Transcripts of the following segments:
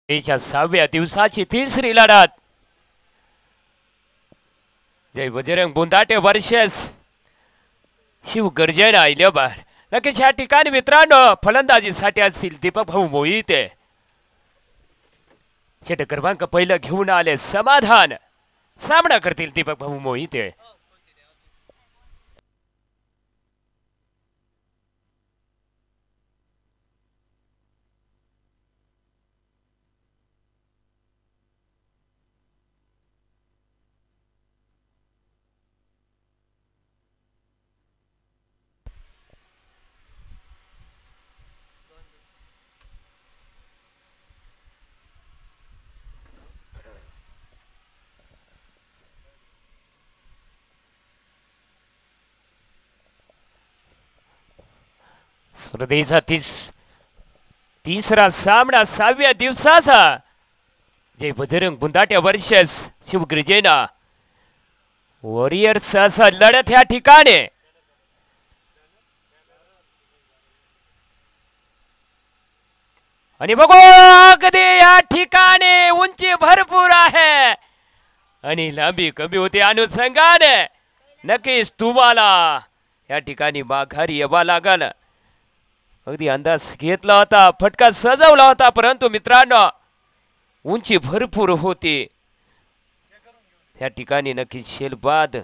त्याच्या 6व्या दिवसाची तिसरी लढत जय बजरंग बुंदाटे वर्सेस शिवगर्जना आयल्याबार. नक्कीच या ठिकाणी मित्रांनो फलंदाजीसाठी असतील दीपक भाऊ मोहिते. षटक क्रमांक पहिलं घेऊन आले समाधान. सामना करतील दीपक भाऊ मोहिते. स्पर्धेचा तिसरा सामना 6व्या दिवसाचा जय बजरंग बुंदाटे वर्सेस शिवगर्जना वॉरियर्स असा लढत ह्या ठिकाणी. आणि बघू अगदी या ठिकाणी उंची भरपूर आहे आणि लांबी कमी होते अनुषंगाने नक्कीच तुम्हाला या ठिकाणी माघारी यावा लागल. अगदी अंदाज घेतला होता, फटका सजवला होता, परंतु मित्रांनो उंची भरपूर होती या ठिकाणी. नक्कीच शेलबाद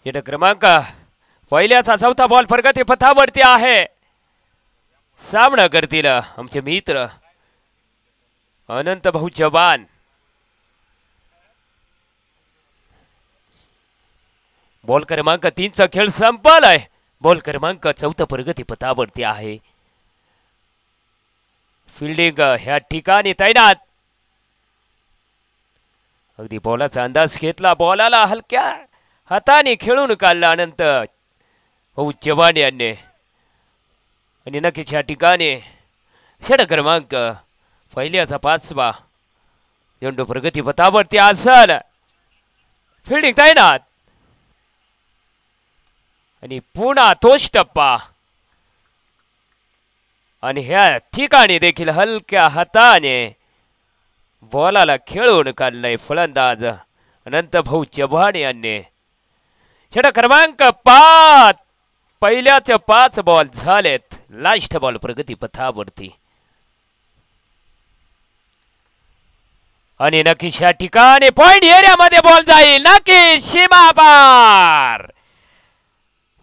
षटक क्रमांक पहिल्याचा चौथा बॉल प्रगती पथावरती आहे. सामना करतील आमचे मित्र अनंत भाऊ जवान. बॉल क्रमांक 3चा खेळ संपलाय. बॉल क्रमांक 4 प्रगती पथावरती आहे. फिल्डिंग ह्या ठिकाणी तैनात. अगदी बॉलाचा अंदाज घेतला, बॉलाला हलक्या हाताने खेळून काढला अनंत भाऊ जवान यांनी. आणि नक्कीच या ठिकाणी षटक क्रमांक पहिल्याचा 5वा चेंडू प्रगती पथावरती असल. फिल्डिंग तैनात आणि पुन्हा तोच टप्पा आणि ह्या ठिकाणी देखील हलक्या हाताने बॉलाला खेळून काढलाय फलंदाज अनंत भाऊ जवान यांनी. षटक क्रमांक 5 पहिल्याचे 5 बॉल झालेत. लास्ट बॉल प्रगती पथावरती आणि नक्कीच या ठिकाणी पॉइंट एरियामध्ये बॉल जाईल. नक्कीच सीमा पार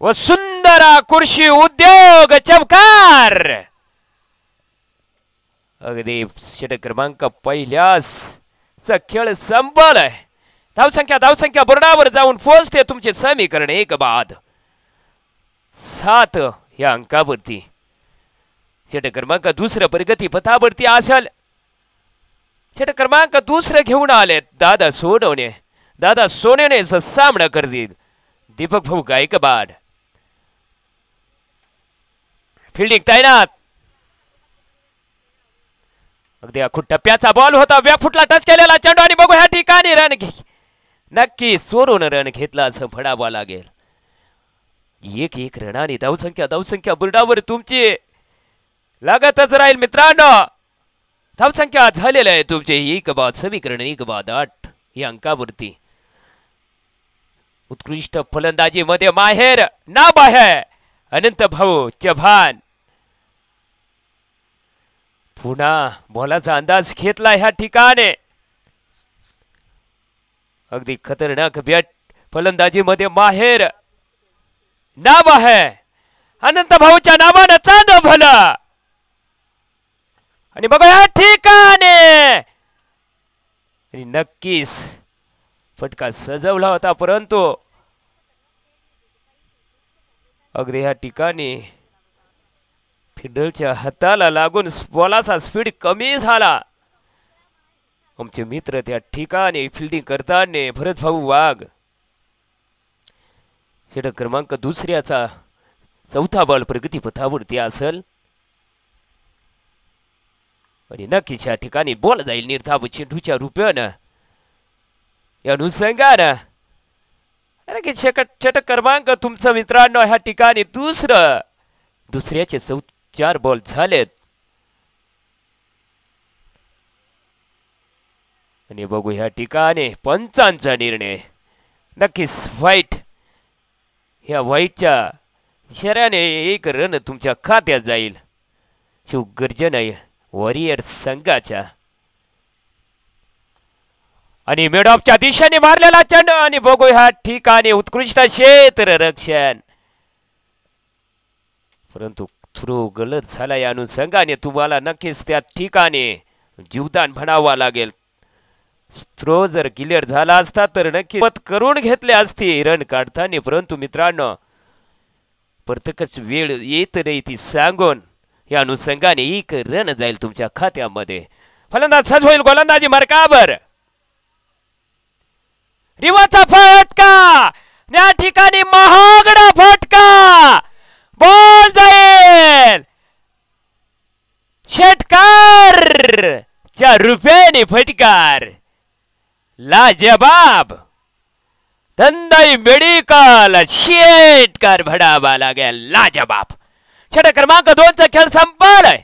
व सुंदर कृषी उद्योग चमकार. अगदी षटक क्रमांक पहिल्याच खेळ संपलाय. धावसंख्या बोर्डावर जाऊन पोहोचते तुमचे समीकरण 1 बाद 7 या अंकावरती. षटक क्रमांक 2 प्रगती पथावरती असेल. षटक क्रमांक 2 घेऊन आले दादा सोनवणे. दादा सोनवणेचा सामना करतील दीपक भाऊ गायकवाड. फिल्डिंग तैनात. अगदी अखूट टप्प्याचा बॉल होता, व्याफुटला टच केलेला चेंडू आणि बघू ह्या ठिकाणी रन नक्की सोडून रन घेतला असं म्हणावं लागेल. 1-1 रनाने धावसंख्या बोर्डावर तुमची लागतच राहील मित्रांनो. धावसंख्या झालेल्या आहे तुमचे 1 बाद समीकरण 1 बाद 8 या अंकावरती. उत्कृष्ट फलंदाजी मध्ये माहेर नाव आहे अनंत भाऊ जवान. पुन्हा बॉलाचा अंदाज घेतला ह्या ठिकाणी अगदी खतरनाक बॅट फलंदाजी मध्ये माहेर नाव आहे अनंत भाऊच्या नावानं चांद भला आणि बघा या ठिकाणी नक्कीच फटका सजवला होता परंतु अगदी या ठिकाणी फिल्डरच्या हाताला लागून बॉलाचा स्पीड कमी झाला आमचे मित्र त्या ठिकाणी फिल्डिंग करताना भरत भाऊ वाघ षटक क्रमांक दुसऱ्याचा चौथा बॉल प्रगती पथावरती असेल आणि नक्कीच या ठिकाणी बॉल जाईल निर्धाव चेंडूच्या रूपानं या अनुषंगानं अरे षटक क्रमांक तुमचं मित्रांनो ह्या ठिकाणी दुसऱ्याचे 4 बॉल झालेत आणि बघू ह्या ठिकाणी पंचांचा निर्णय नक्कीच वाईट ह्या वाईटच्या इशाऱ्याने 1 रन तुमच्या खात्यात जाईल शिवगर्जन वॉरियर संघाच्या आणि मिडऑफच्या दिशेने मारलेला चेंडू आणि बघू ह्या ठिकाणी उत्कृष्ट क्षेत्ररक्षण परंतु थ्रो गलत झाला या अनुषंगाने तुम्हाला नक्कीच त्या ठिकाणी जीवदान म्हणावा लागेल थ्रो जर क्लिअर झाला असता तर नक्की पत करून घेतले असते रन काढताना परंतु मित्रांनो प्रत्येकच वेळ येत नाही ती सांगून या अनुषंगाने 1 रन जाईल तुमच्या खात्यामध्ये फलंदाज सज होईल गोलंदाजी मार्कावर रिवाचा फटका या ठिकाणी महागडा फटका बॉल जाईल षटकार च्या रुपयाने फटकार लाजवाब धंदाई मेडिकल षटकार भडावा लागेल लाजवाब षटक क्रमांक 2 चा खेळ संपलाय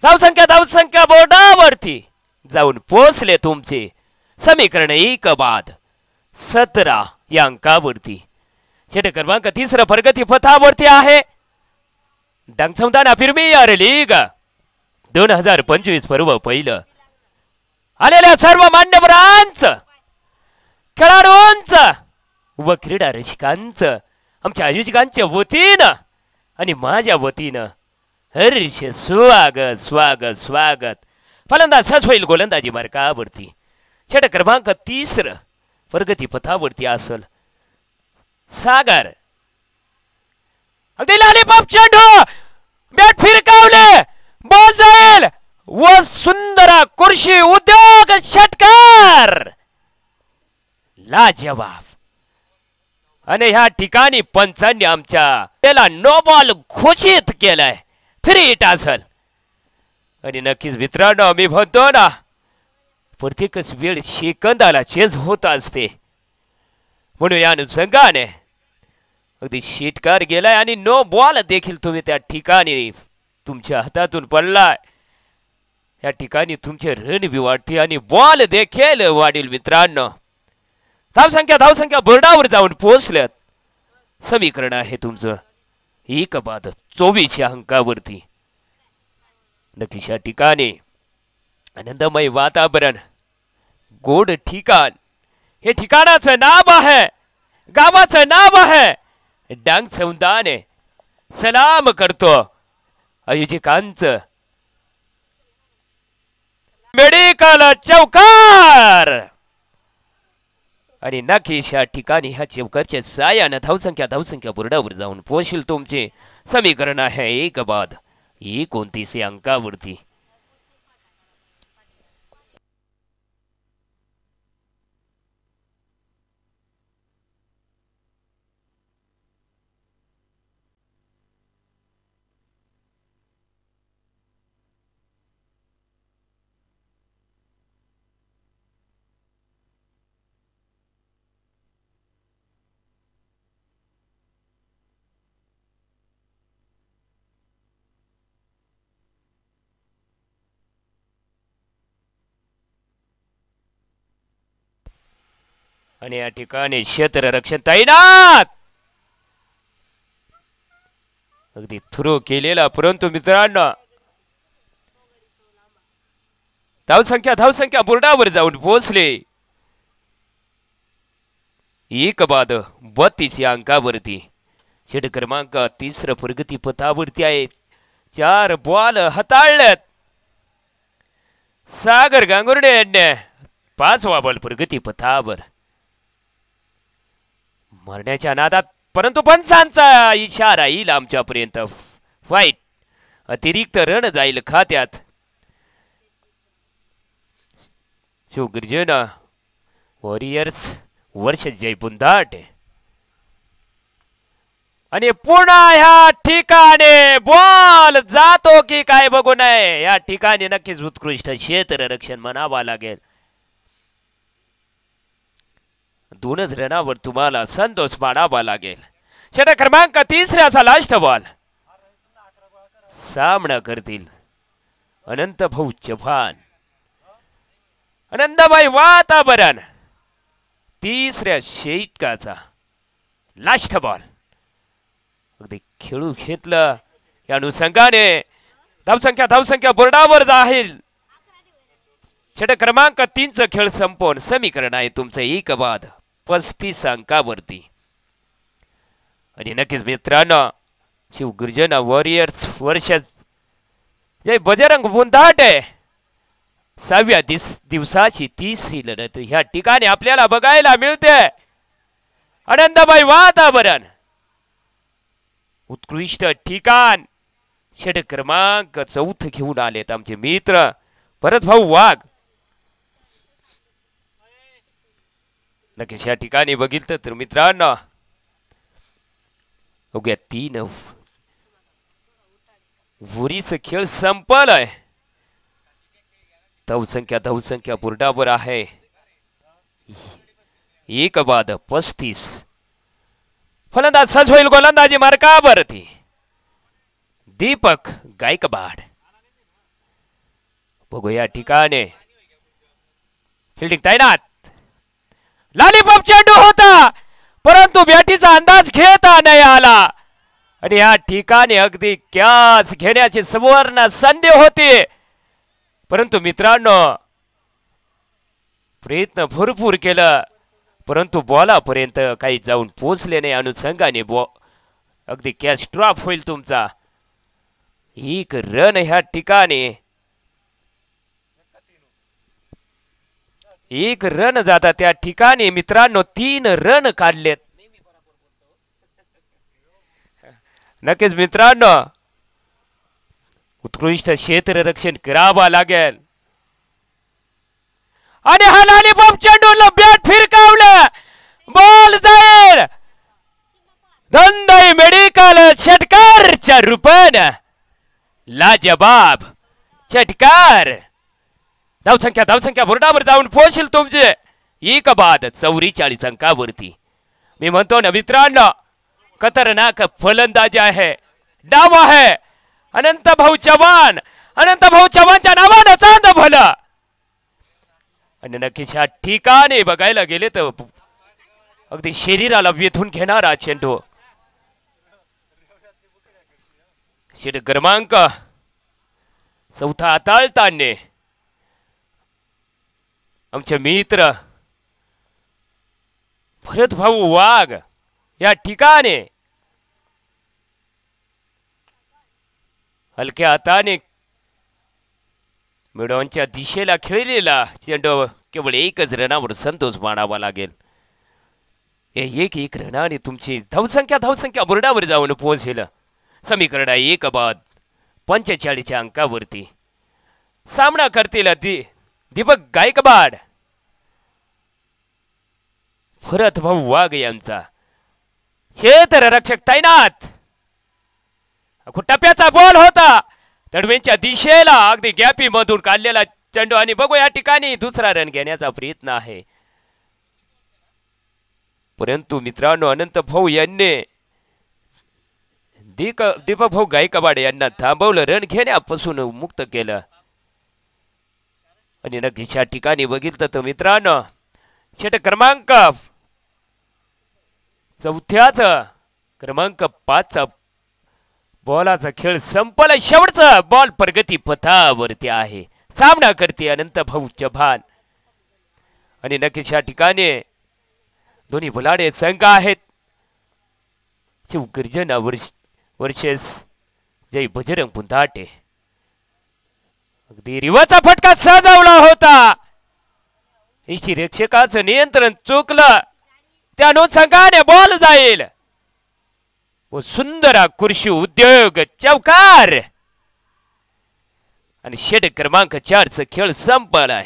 धावसंख्या बोर्डावरती जाऊन पोहोचले तुमचे समीकरण 1 बाद 17 या अंकावरती षटक क्रमांक 3 प्रगती पथावरती आहे डांगसौदाना प्रीमियर लीग 2025 पर्व पहिलं आलेल्या सर्व मान्यवरांचं खेळाडूंचं व क्रीडा रसिकांचं आमच्या आयोजकांच्या वतीनं आणि माझ्या वतीनं हर्ष स्वागत फलंदाज सज होईल गोलंदाजी मार्कावरती षटक क्रमांक 3 प्रगती पथावरती असेल सागर अगदी लॉलीपॉप चेंडू बॅट फिरकावले बॉल जाईल व सुंदर कुर्शी उद्योग षटकार लाजवाब आणि ह्या ठिकाणी पंचांनी आमच्या त्याला नो बॉल घोषित केलाय फ्री हिट असेल आणि नक्कीच मित्रांनो आम्ही म्हणतो ना प्रत्येकच वेळ सेकंदाला चेंज होत असते म्हणून या अनुषंगाने अगदी षटकार गेलाय आणि नो बॉल देखील तुम्ही त्या ठिकाणी तुमच्या हातातून पडलाय या ठिकाणी तुमचे रन बी वाढते आणि बॉल देखील वाढील मित्रांनो धावसंख्या बोर्डावर जाऊन पोहोचल्यात समीकरण आहे तुमचं 1 बाद 24 या अंकावरती नक्कीच या ठिकाणी आनंदमय वातावरण गोड ठिकाण हे ठिकाणाचं नाव आहे गावाचं नाव आहे डांगसौदाने सलाम करतो आयोजकांचं मेडिकल चौकार आणि नक्कीच या ठिकाणी ह्या चौकारच्या सायानं धावसंख्या बोर्डावर जाऊन पोहोचेल तुमचे समीकरण आहे 1 बाद 29 या अंकावरती आणि या ठिकाणी क्षेत्ररक्षण तैनात अगदी थ्रो केलेला परंतु मित्रांनो धावसंख्या बोर्डावर जाऊन पोहोचले एक बाद 32 या अंकावरती षट क्रमांक तिसरं प्रगती पथावरती आहे. 4 बॉल हाताळल्यात सागर गांगुर्डे यांनी. 5वा बॉल प्रगती पथावर मारण्याच्या नादात, परंतु पंचांचा इशारा येईल आमच्यापर्यंत. वाईट अतिरिक्त रन जाईल खात्यात. शिवगर्जना वॉरियर्स वर्ष जयपुंदाट आणि पुन्हा ह्या ठिकाणी बॉल जातो की काय बघू नये. या ठिकाणी नक्कीच उत्कृष्ट क्षेत्ररक्षण म्हणावा लागेल. 2च रनावर तुम्हाला संतोष मानावा लागेल. षटक क्रमांक तिसऱ्याचा लास्ट बॉल सामना करतील अनंत भाऊ चव्हाण. आनंदबाई वातावरण तिसऱ्या षटकाचा लास्ट बॉल अगदी खेळू घेतलं. या अनुषंगाने धावसंख्या बोर्डावर जाईल. षटक क्रमांक 3चा खेळ संपवून समीकरण आहे तुमचं 1 बाद 35 अंकावरती. आणि नक्कीच मित्रांनो शिवगर्जना वॉरियर्स वर्ष जय बजरंग बुंदाट आहे. 6व्या दिवसाची तिसरी लढत ह्या ठिकाणी आपल्याला बघायला मिळते. आनंदबाई वातावरण उत्कृष्ट ठिकाण षटक क्रमांक 4 घेऊन आलेत आमचे मित्र भरत भाऊ वाघ. नक्कीच या ठिकाणी बघितलं तर मित्रांनो अवघ्या 3 वरीच खेळ संपलाय. धावसंख्या बोर्डावर आहे 1 बाद 35. फलंदाज सज्ज होईल गोलंदाजी मार्कावरती दीपक गायकवाड. बघू या ठिकाणी फिल्डिंग तैनात. लॉलीपॉप चेंडू होता परंतु बॅटीचा अंदाज घेता नाही आला आणि या ठिकाणी अगदी कॅच घेण्याची सुवर्ण संधी होती. परंतु मित्रांनो प्रयत्न भरपूर केला परंतु बॉलापर्यंत काही जाऊन पोहोचले नाही. अनुषंगाने अगदी कॅच ड्रॉप होईल तुमचा. 1 रन ह्या ठिकाणी 1 रन जाता त्या ठिकाणी मित्रांनो 3 रन काढलेत. नक्कीच मित्रांनो उत्कृष्ट क्षेत्ररक्षण करावा लागेल. आणि हा लॉलीपॉप चेंडूला बॅट फिरकावलं बॉल जाईल. धंदाई मेडिकल षटकारच्या रूपानं लाजबाब षटकार. धावसंख्या बोर्डावर जाऊन पोहोचेल तुमचे 1 बाद 44 अंकावरती. मी म्हणतो ना मित्रांनो खतरनाक फलंदाज आहे. डाव आहे अनंत भाऊ चव्हाणच्या नावानं चांद भलं. आणि नक्कीच ह्या ठिकाणी बघायला गेले तर अगदी शरीराला वेधून घेणारा चेंडू. षटक क्रमांक 4 हाताळताना आमचे मित्र भरत भाऊ वाघ या ठिकाणी हलक्या हाताने मिडॉनच्या दिशेला खेळलेला चेंडू केवळ 1च रनावर संतोष मानावा लागेल. 1 रनाने तुमची धावसंख्या बोर्डावर जाऊन पोहोचेल. समीकरण 1 बाद 45 अंकावरती. सामना करतील दीपक गायकवाड भरत भाऊ वाघ यांचा. क्षेत्ररक्षक तैनात. टप्प्याचा बॉल होता तडव्यांच्या दिशेला अगदी गॅपी मधून काढलेला चेंडू आणि बघू या ठिकाणी 2रा रन घेण्याचा प्रयत्न आहे. परंतु मित्रांनो अनंत भाऊ यांनी दीपक भाऊ गायकवाड यांना थांबवलं. रन घेण्यापासून मुक्त केलं. आणि नक्कीच या ठिकाणी बघितलं तर मित्रांनो षटक क्रमांक 4 क्रमांक 5 बॉलाचा खेळ संपला. शेवटचा बॉल प्रगती पथावरती आहे. सामना करते अनंत भाऊ चव्हाण. आणि नक्कीच या ठिकाणी दोन्ही बुलाडे संघ आहेत. शिवगर्जना वर्सेस जय बजरंग पुंधाटे. अगदी रिवाचा फटका सजवला होता. रक्षकाचं नियंत्रण चुकलं. त्या अनुषंगाने बॉल जाईल व सुंदर खुर्शी उद्योग चौकार आणि षटक क्रमांक 4 खेळ संपलाय.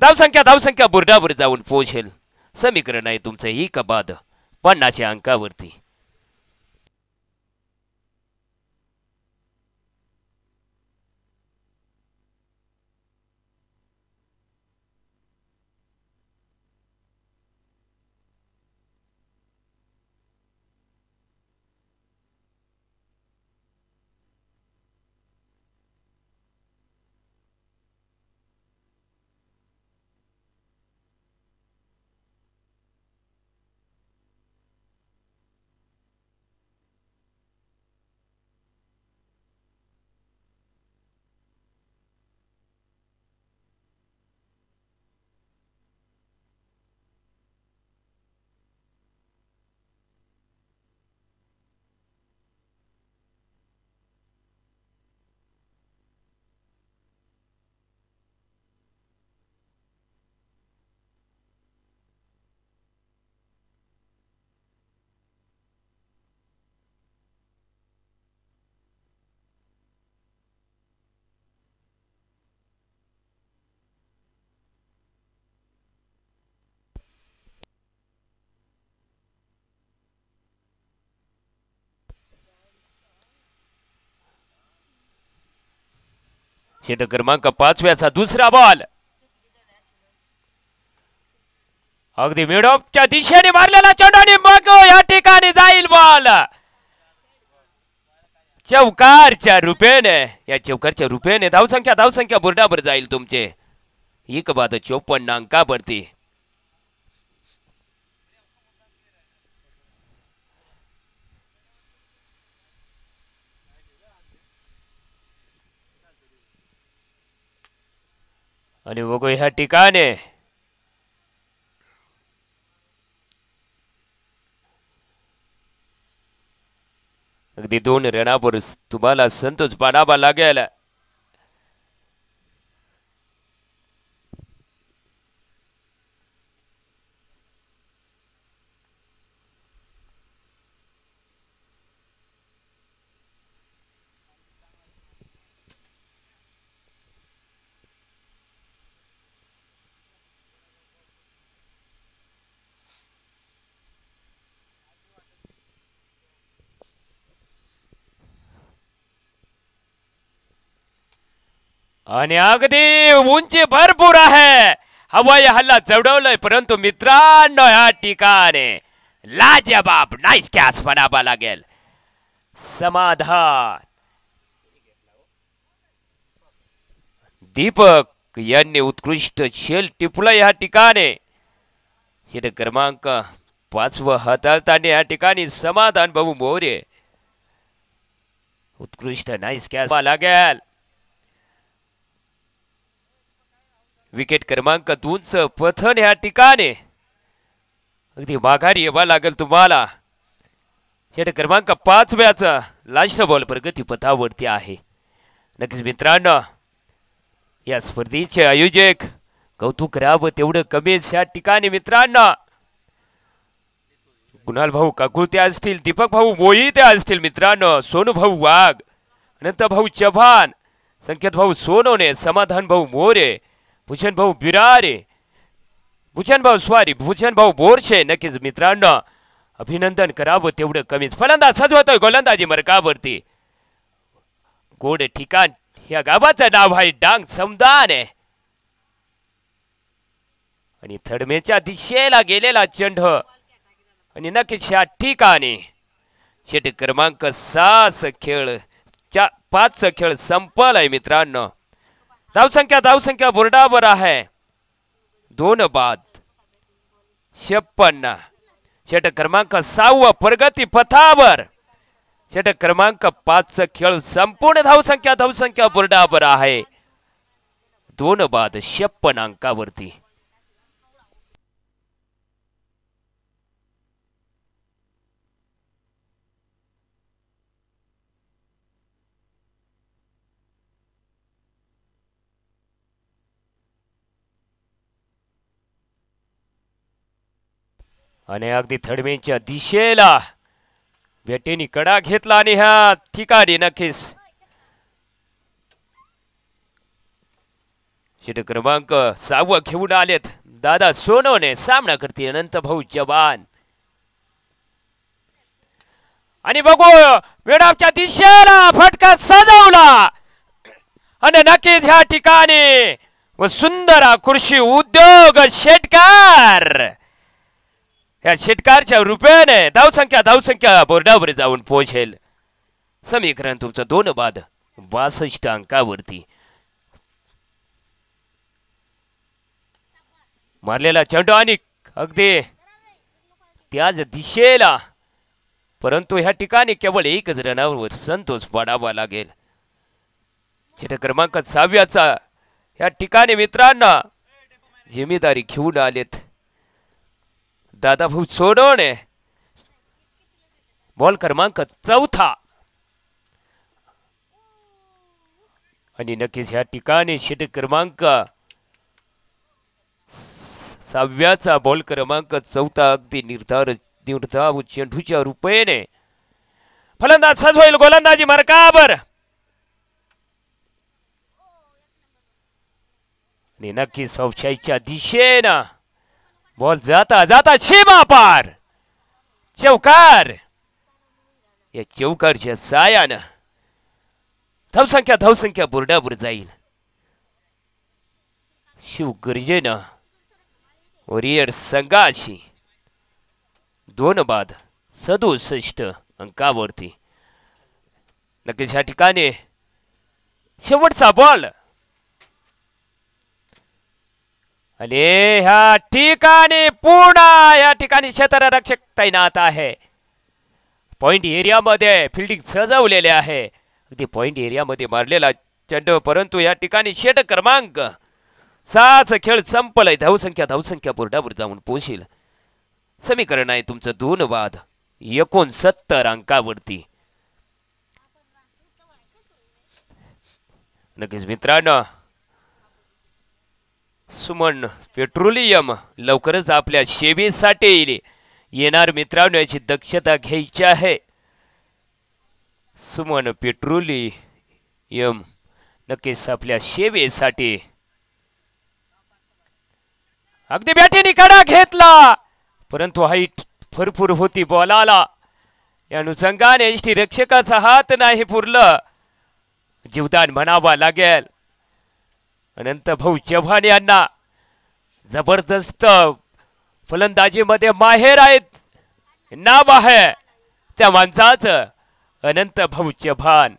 धावसंख्या बुरडावर जाऊन पोहोचेल. समीकरण आहे तुमचं एक बाद 50 अंकावरती. षटक क्रमांक 5 दुसरा बॉल अगदी मिडऑफच्या दिशेने मारलेला चेंडू मग या ठिकाणी जाईल बॉल. चौकारच्या रूपेने या चौकारच्या रूपेने धावसंख्या बुरडावर जाईल तुमचे. एक बाद 54 अंकावरती. आणि बघू ह्या ठिकाणी अगदी 2 रनावर तुम्हाला संतोष पाडावा लागेल. आणि अगदी उंची भरपूर आहे. हवाई हल्ला चढवलाय परंतु मित्रांनो या ठिकाणी लाजवाब नाईस कॅच म्हणावा लागेल. समाधान दीपक यांनी उत्कृष्ट शेल टिपला या ठिकाणी. षटक क्रमांक 5 हाताळताना या ठिकाणी समाधान भाऊ मोरे उत्कृष्ट नाईस कॅच लागेल. विकेट क्रमांक 2 पथन या ठिकाणी अगदी माघारी यावा लागेल तुम्हाला. षटक क्रमांक 5 लास्ट बॉल प्रगती पथावरती आहे. नक्कीच मित्रांनो या स्पर्धेचे आयोजक कौतुक करावं तेवढं कमीच या ठिकाणी. मित्रांनो कुणाल भाऊ काकुळते असतील, दीपक भाऊ मोहिते असतील, मित्रांनो सोनू भाऊ वाघ, अनंत भाऊ चव्हाण, संकेत भाऊ सोनवणे, समाधान भाऊ मोरे, भूषण भाऊ बिरारे, भूषण भाऊ स्वारी, भूषण भाऊ बोरशे. नक्कीच मित्रांनो अभिनंदन करावं तेवढं कमीच. फलंदाज सजवतोय गोलंदाजी मार्गावरती. गोड ठिकाण या गावाचं नाव आहे डांग समदान आणि थडमेच्या दिशेला गेलेला चेंडू आणि नक्कीच या ठिकाणी षटक क्रमांक 5 खेळ संपलाय. मित्रांनो धावसंख्या बोर्डावर आहे 2 बाद 56. षटक क्रमांक 6 प्रगती पथावर. षटक क्रमांक 5 खेळ संपूर्ण धावसंख्या बोर्डावर आहे 2 बाद 56 अंकावरती. आणि अगदी थडमेच्या दिशेला बेटेनी कडा घेतला आणि ह्या ठिकाणी नक्कीच षटक क्रमांक 6 घेऊन आलेत दादा सोनवणे. सामना करते अनंत भाऊ जवान. आणि बघू वेडापच्या दिशेला फटका सजवला आणि नक्कीच ह्या ठिकाणी व सुंदर कृषी उद्योग षटकार. या षटकारच्या रूपाने धावसंख्या बोर्डावर जाऊन पोहोचेल. समीकरण तुमचं 2 बाद 62 अंकावरती. मारलेला चेंडू आणि अगदी त्याच दिशेला, परंतु ह्या ठिकाणी केवळ एकच रनावर संतोष पाडावा लागेल. षटक क्रमांक 6 या ठिकाणी मित्रांना जिम्मेदारी घेऊन आलेत दादाभाऊ सोनवणे. बॉल क्रमांक 4 आणि नक्कीच ह्या ठिकाणी षटक क्रमांक 6 बॉल क्रमांक 4 अगदी निर्धाव चेंडूच्या रूपाने फलंदाज सज होईल. गोलंदाजी मार्कावर आणि नक्कीच औषाईच्या दिशेनं बॉल जाता जाता सीमा पार चौकार. या चौकारच्या सायानं धावसंख्या बोर्डावर जाईल. शिव गर्जेनं वॉरियर संघाची 2 बाद 67 अंकावरती. नक्कीच ह्या ठिकाणी शेवटचा बॉल आणि ह्या ठिकाणी पुन्हा या ठिकाणी क्षेत्ररक्षक तैनात आहे. पॉइंट एरियामध्ये फिल्डिंग सजवलेले आहे. अगदी पॉइंट एरियामध्ये मारलेला चेंडू, परंतु या ठिकाणी षटक क्रमांक 6 खेळ संपलाय. धावसंख्या बोर्डावर जाऊन पोहोचेल. समीकरण आहे तुमचं 2 बाद 69 अंकावरती. नक्कीच मित्रांनो सुमन पेट्रोलियम लवकरच आपल्या सेवेसाठी येणार. मित्रांनो याची दक्षता घ्यायची आहे. सुमन पेट्रोलियम नक्कीच आपल्या सेवेसाठी अगदी बॅटीने कडा घेतला, परंतु हाईट भरपूर होती बॉलाला. या अनुषंगाने यष्टी रक्षकाचा हात नाही पुरलं. जीवदान म्हणावा लागेल. अनंत भाऊ चव्हाण यांना जबरदस्त फलंदाजीमध्ये माहेर आहेत. नाव आहे त्या माणसाचं अनंत भाऊ चव्हाण.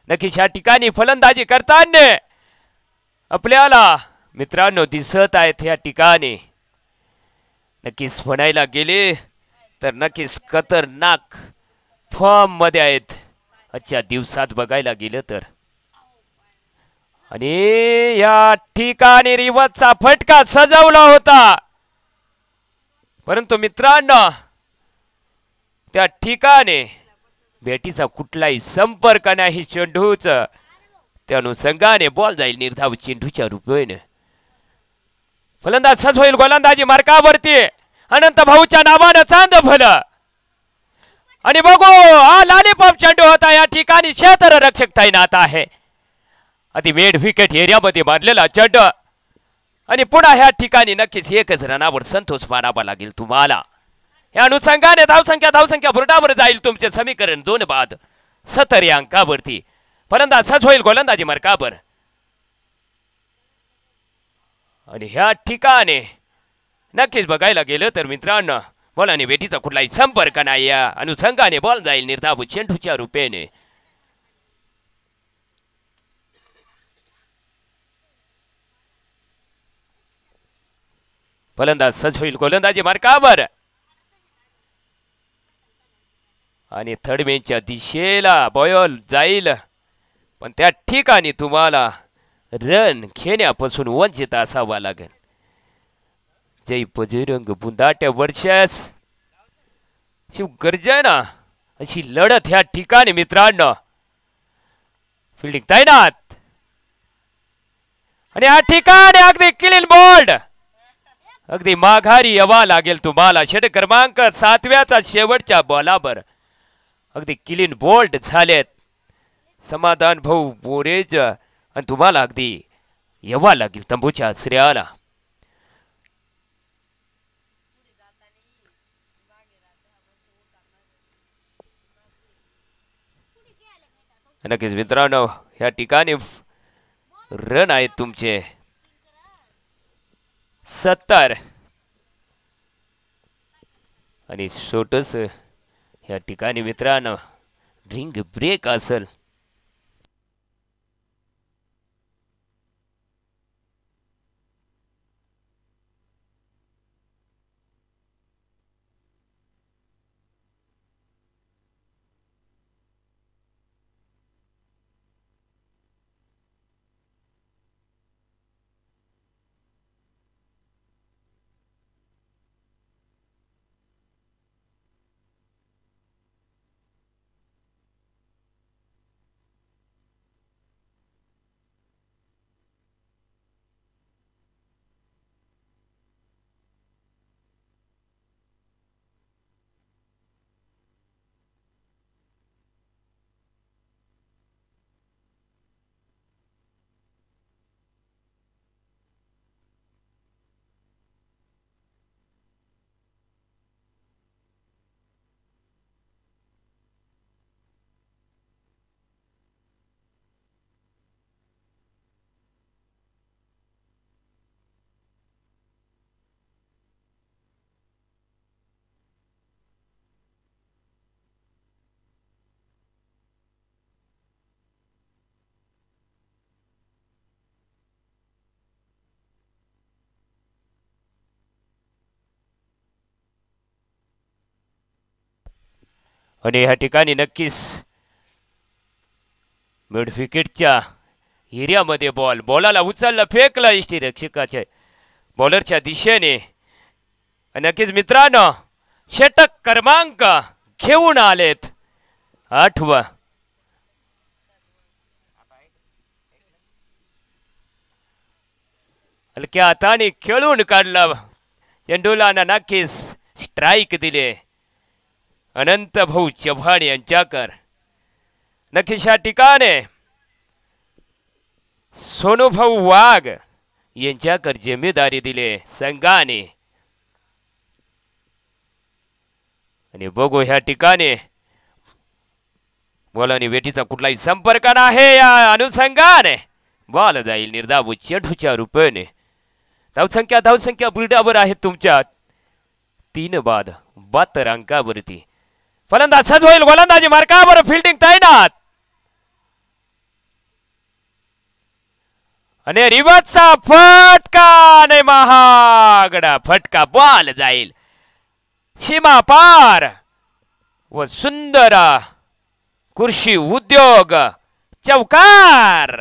नक्कीच या ठिकाणी फलंदाजी करताना आपल्याला मित्रांनो दिसत आहेत. या ठिकाणी नक्कीच म्हणायला गेले तर नक्कीच खतरनाक फॉर्म मध्ये आहेत आजच्या दिवसात बघायला गेलं तर. आणि या ठिकाणी रिवर्सचा फटका सजवला होता, परंतु मित्रांनो त्या ठिकाणी बॅटीचा कुठलाही संपर्क नाही चेंडूचा. त्या अनुषंगाने बॉल जाईल निर्धाव चेंडूच्या रूपाने. फलंदाज सज होईल. गोलंदाजी मार्कावरती अनंत भाऊच्या नावानं चांद भलं. आणि बघू हा लॉलीपॉप चेंडू होता. या ठिकाणी क्षेत्ररक्षक तैनात आहे. अति वेड विकेट एरियामध्ये मारलेला चेंडू आणि पुन्हा ह्या ठिकाणी नक्कीच एकच रनावर संतोष मानावा लागेल तुम्हाला. या अनुषंगाने धावसंख्या बोर्डावर जाईल तुमचे. समीकरण 2 बाद 70 अंकावरती. फलंदाज सज होईल. गोलंदाजी मार्कावर आणि ह्या ठिकाणी नक्कीच बघायला गेलं तर मित्रांनो बॉल आणि बेटीचा कुठलाही संपर्क नाही. या अनुषंगाने बॉल जाईल निर्धाव चेंडूच्या रूपाने. फलंदाज सज होईल. गोलंदाजी मार्कावर आणि थर्डमॅनच्या दिशेला बॉल जाईल, पण त्या ठिकाणी तुम्हाला रन घेण्यापासून वंचित असावा लागेल. जय बजरंग बुंदाट्या वर्षास शिव गर्जना अशी लढत ह्या ठिकाणी मित्रांनो. फिल्डिंग तैनात आणि या ठिकाणी अगदी क्लीन बोल्ड अगदी माघारी यावा लागेल तुम्हाला. षटक क्रमांक 7व्याचा शेवटच्या बॉलावर अगदी क्लीन बोल्ट झालेत समाधान भाऊ बोरेज आणि तुम्हाला अगदी यावा लागेल तंबूच्या श्रेयाला. नक्कीच मित्रांनो या ठिकाणी रन आहेत तुमचे 70 आणि छोटस या ठिकाणी मित्रांनो ड्रिंक ब्रेक असेल. आणि या ठिकाणी नक्कीच मिड विकेटच्या एरियामध्ये बॉलाला उचलला फेकला इष्टी रक्षकाच्या बॉलरच्या दिशेने. नक्कीच मित्रांनो षटक क्रमांक घेऊन आलेत 8वा. हलक्या हाताने खेळून काढला चेंडूला नक्कीच स्ट्राईक दिले अनंत भाऊ चव्हाण यांच्याकर. नक्कीच या ठिकाणी सोनूभाऊ वाघ यांच्याकर जिम्मेदारी दिले संघाने. आणि बघू ह्या ठिकाणी बॉलाने वेटीचा कुठलाही संपर्क नाही या अनुषंगाने बॉल जाईल निर्धाव चेंडूच्या रूपाने. धावसंख्या बुलडावर आहे तुमच्या 3 बाद 72 अंकावरती. फलंदाज सज्ज होईल गोलंदाजी मार्कावर फिल्डिंग तैनात आणि रिवर्सचा फटका आणि महागडा फटका बॉल जाईल सीमा पार व सुंदर कृषी उद्योग चौकार.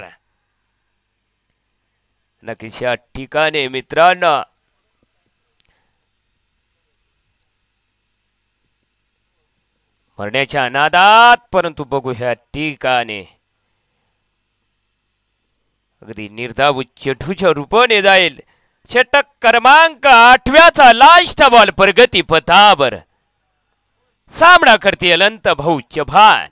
नक्कीच या ठिकाणी मित्रांनो मरण्याच्या नादात परंतु बघू ह्या ठिकाणी अगदी निर्धाव चेंडूच्या रूपाने जाईल षटक क्रमांक 8व्याचा लास्ट बॉल प्रगती पथावर सामना करते अनंत भाऊ चव्हाण.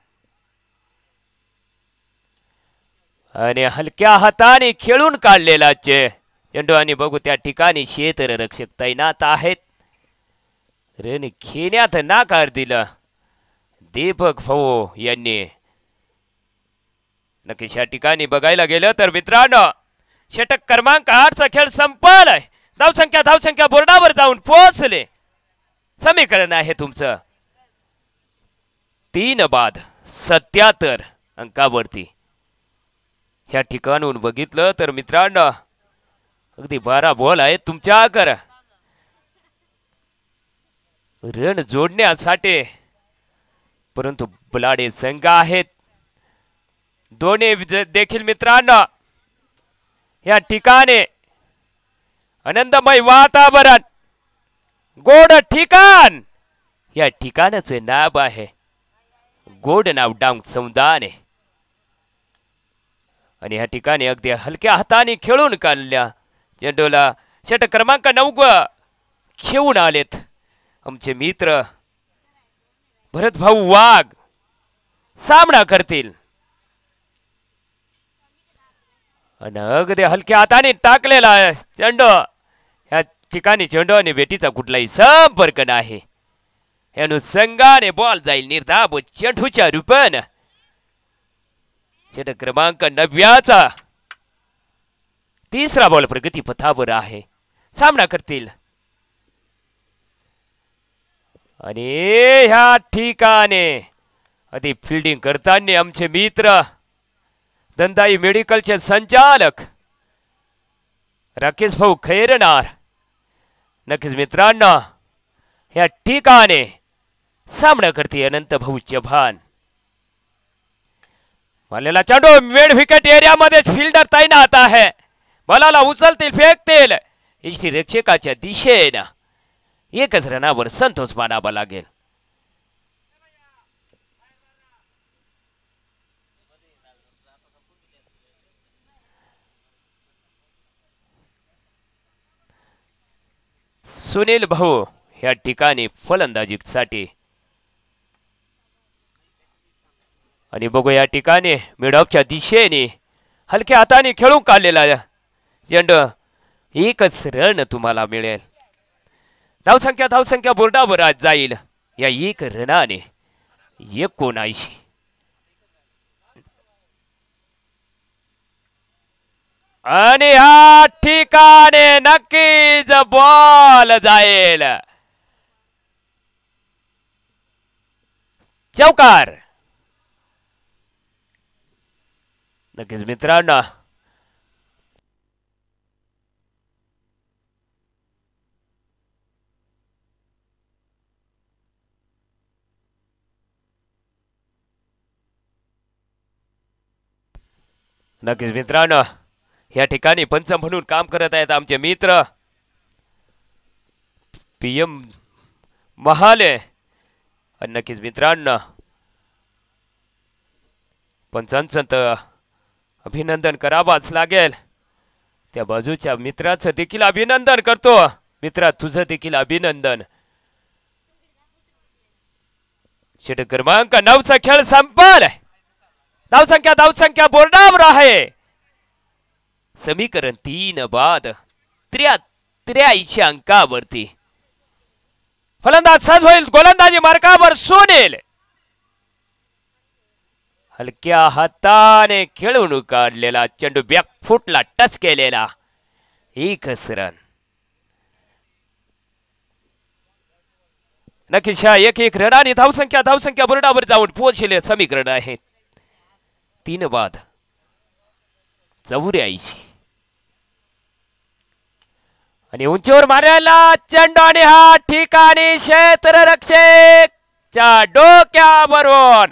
आणि हलक्या हाताने खेळून काढलेला चेंडू आणि बघू त्या ठिकाणी क्षेत्र रक्षक तैनात आहेत. रन खेळण्यात नाकार दिला दीपक भाऊ यांनी. नक्कीच या ठिकाणी बघायला गेलं तर मित्रांनो षटक क्रमांक 8चा खेळ संपलाय. धावसंख्या बोर्डावर जाऊन पोहोचले. समीकरण आहे तुमचं 3 बाद 77 अंकावरती. ह्या ठिकाणून बघितलं तर मित्रांनो अगदी 12 बॉल आहेत तुमच्याकडे रन जोडण्यासाठी परंतु बलाढ्य संघ आहेत दोन्ही देखील मित्रांनो. या ठिकाणी आनंदमय वातावरण गोड ठिकाण या ठिकाणाचे नाव आहे गोड नाव डांग समुदाय. आणि या ठिकाणी अगदी हलक्या हाताने खेळून काढल्या चेंडूला षटक क्रमांक 9 घेऊन आलेत आमचे मित्र भरत भाऊ वाघ सामना करतील. आणि अगदी हलक्या हाताने टाकलेला चेंडू या ठिकाणी चेंडू आणि बेटीचा कुठलाही संपर्क नाही. अनुषंगाने बॉल जाईल निर्धाव चेंडूच्या रूपानं. चेंडू क्रमांक 9 तिसरा बॉल प्रगती पथावर आहे. सामना करतील. आणि ह्या ठिकाणी आधी फिल्डिंग करताना आमचे मित्र दंदाई मेडिकलचे संचालक राकेश भाऊ खैरनार. नक्कीच मित्रांनो या ठिकाणी सामना करते अनंत भाऊ चव्हाण. मारलेला चेंडू मिड विकेट एरिया मध्ये फिल्डर तैनात आहे. बॉलला उचलतील फेकतील यष्टीरक्षकाच्या दिशेनं. एकच रनावर संतोष मानावा लागेल. सुनील भाऊ या ठिकाणी फलंदाजीसाठी. आणि बघू या ठिकाणी मिडऑफच्या दिशेने हलक्या हाताने खेळून काढलेला चेंडू. एकच रन तुम्हाला मिळेल. धावसंख्या बोर्डावर आज जाईल या एक रनाने 79. आणि या ठिकाणी नक्कीच बॉल जाईल चौकार. नक्कीच मित्रांनो या ठिकाणी पंच म्हणून काम करत आहेत आमचे मित्र PM महाले. नक्कीच मित्रांनो पंचांचं तर अभिनंदन करावाच लागेल. त्या बाजूच्या मित्राचं देखील अभिनंदन करतो. मित्रा तुझं देखील अभिनंदन. षटक क्रमांक 9 खेळ संपल. धावसंख्या बोर्डावर आहे. समीकरण 3 बाद 83 अंकावरती. फलंदाज सज्ज होईल. गोलंदाजी मार्कावर सुनील. हलक्या हाताने खेळून काढलेला चेंडू बॅक फुटला टच केलेला. एकच रन. नक्कीच एक रनाने धावसंख्या बोर्डावर जाऊन पोहोचले. समीकरण आहे 3 बाद 84. आणि उंचीवर मारायला चेंडू आणि हा ठिकाणी क्षेत्ररक्षकच्या डोक्यावरून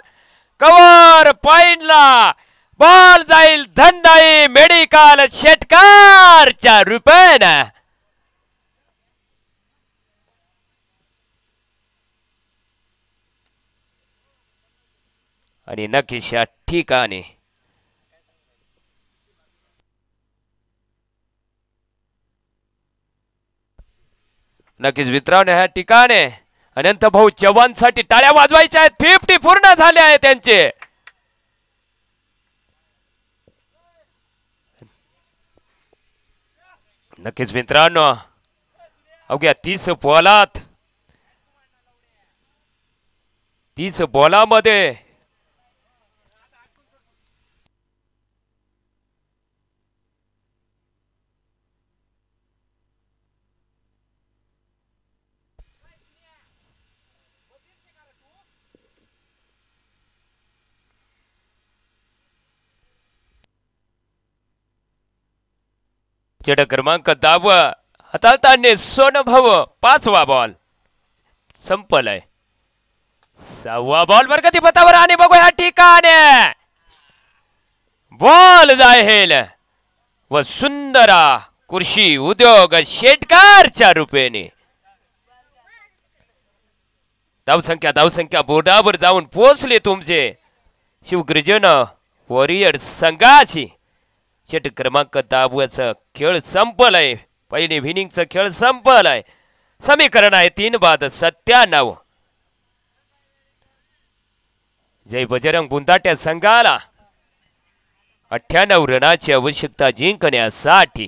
कव्हर पॉइंटला बॉल जाईल धंदाई मेडिकल षटकारच्या रूपानं. आणि नक्कीच या ठिकाणी नक्कीच मित्रांनो ह्या ठिकाणी अनंत भाऊ चव्हाण साठी टाळ्या वाजवायच्या आहेत. 50 पूर्ण झाले आहेत त्यांचे. नक्कीच मित्रांनो अवघ्या 30 बॉलामध्ये षटक क्रमांक 10 हाताळताना सोनभाऊ 5वा बॉल संपलाय. 6वा बॉल प्रगती पथावर आणि बघू या ठिकाणी बॉल जाईल व सुंदरा कृषी उद्योग षटकारच्या रूपेने. धावसंख्या बोर्डावर जाऊन पोहोचले तुमचे शिवगर्जन वॉरियर संघाची. षटक क्रमांक 10 खेळ संपलाय. पहिली इनिंगचा खेळ संपलाय. समीकरण आहे 3 बाद 97. जय बजरंग बुंदाट्या संघाला 98 रनाची आवश्यकता जिंकण्यासाठी.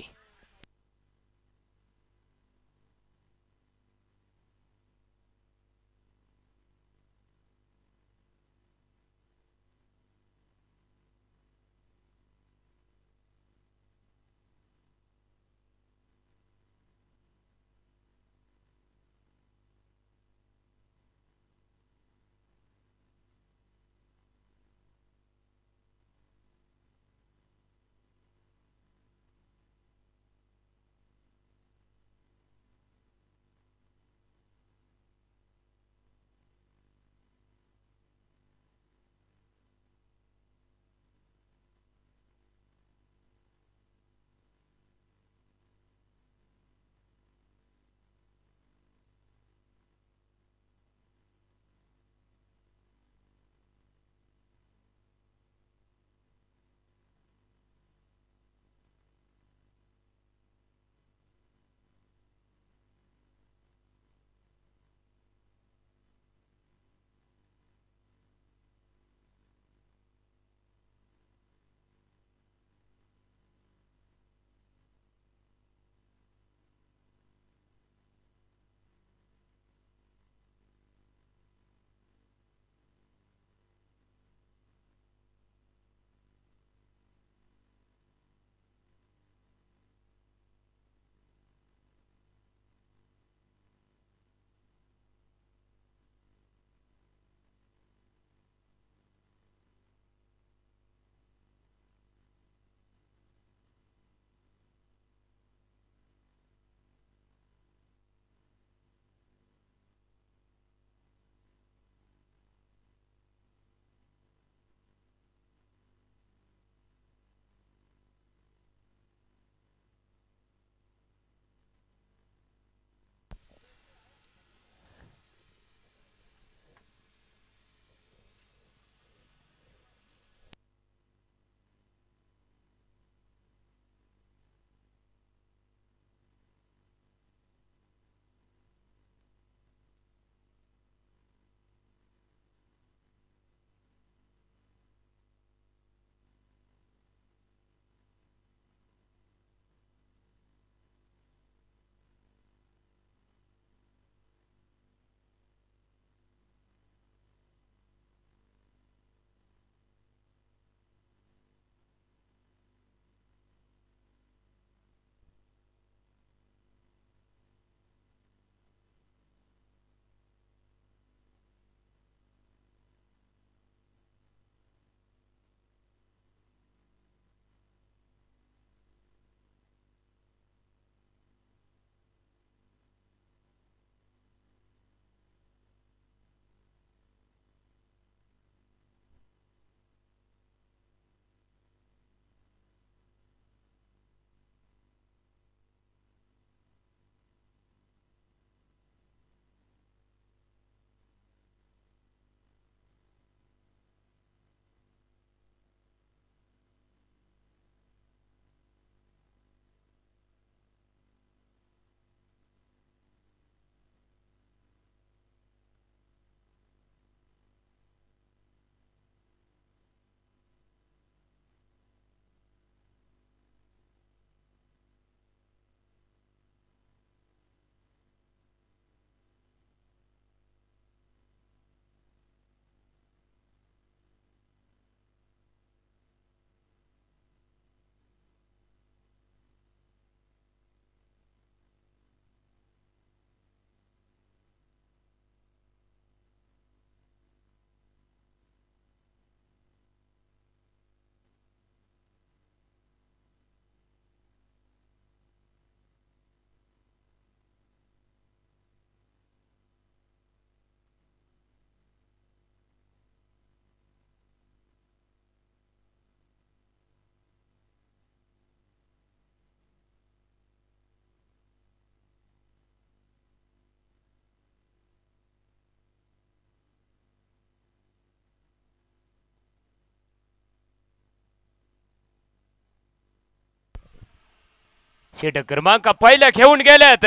षटक क्रमांक पहिला घेऊन गेल्यात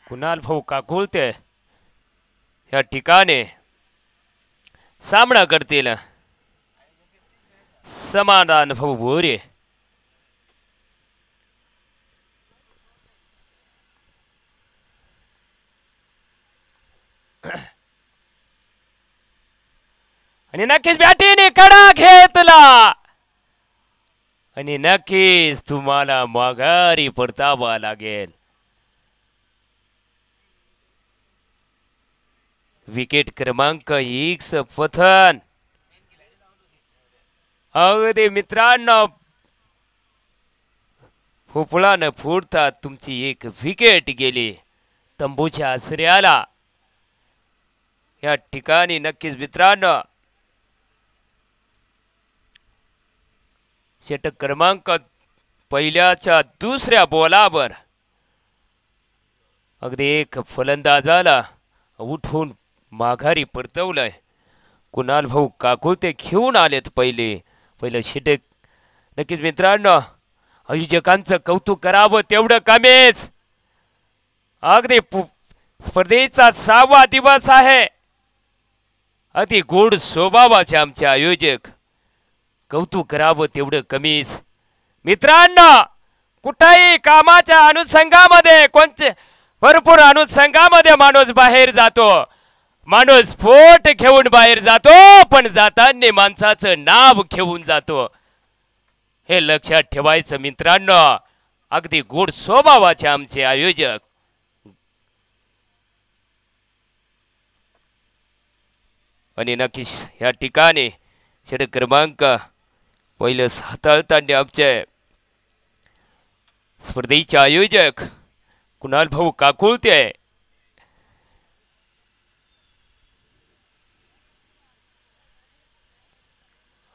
कुणाल भाऊ काकुळते या ठिकाणी सामना करतील समाधान भाऊ भोरे. आणि नक्कीच बॅटीने कडा घेतला आणि नक्कीच तुम्हाला माघारी परतावा लागेल. विकेट क्रमांक 1 पतन. अगदी मित्रांनो भोपळा न फुटता तुमची एक विकेट गेली तंबूच्या आश्रयाला. या ठिकाणी नक्कीच मित्रांनो षटक क्रमांक पहिल्याच्या दुसऱ्या बॉलावर अगदी एक फलंदाजाला उठून माघारी परतवलंय. कुणाल भाऊ काकुळते घेऊन आलेत पहिलं षटक. नक्कीच मित्रांनो आयोजकांचं कौतुक करावं तेवढं कमीच. अगदी स्पर्धेचा 6वा दिवस आहे. अति गोड स्वभावाचे आमचे आयोजक, कौतुक करावं तेवढं कमीच. मित्रांनो कुठेही कामाच्या अनुषंगामध्ये कोणते भरपूर अनुषंगामध्ये माणूस बाहेर जातो, माणूस पोट घेऊन बाहेर जातो, पण जाताना माणसाचं नाव घेऊन जातो. हे लक्षात ठेवायचं मित्रांनो. अगदी गोड स्वभावाचे आमचे आयोजक. आणि नक्कीच या ठिकाणी षटक क्रमांक पहिलं हाताळताना आमचे स्पर्धेचे आयोजक कुणाल भाऊ काकुळते.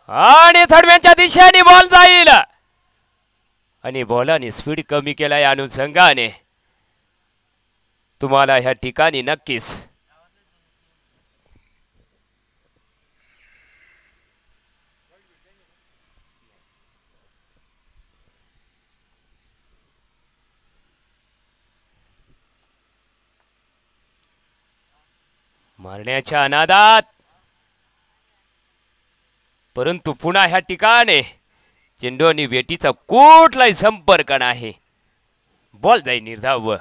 आणि थडव्यांच्या दिशेने बॉल जाईल आणि बॉलाने स्पीड कमी केलाय अनुषंगाने तुम्हाला ह्या ठिकाणी नक्कीच मारण्याच्या अनादात, परंतु पुन्हा ह्या ठिकाणी चेंडू आणि वेटीचा कुठलाही संपर्क नाही. बॉल जाईल निर्धाव.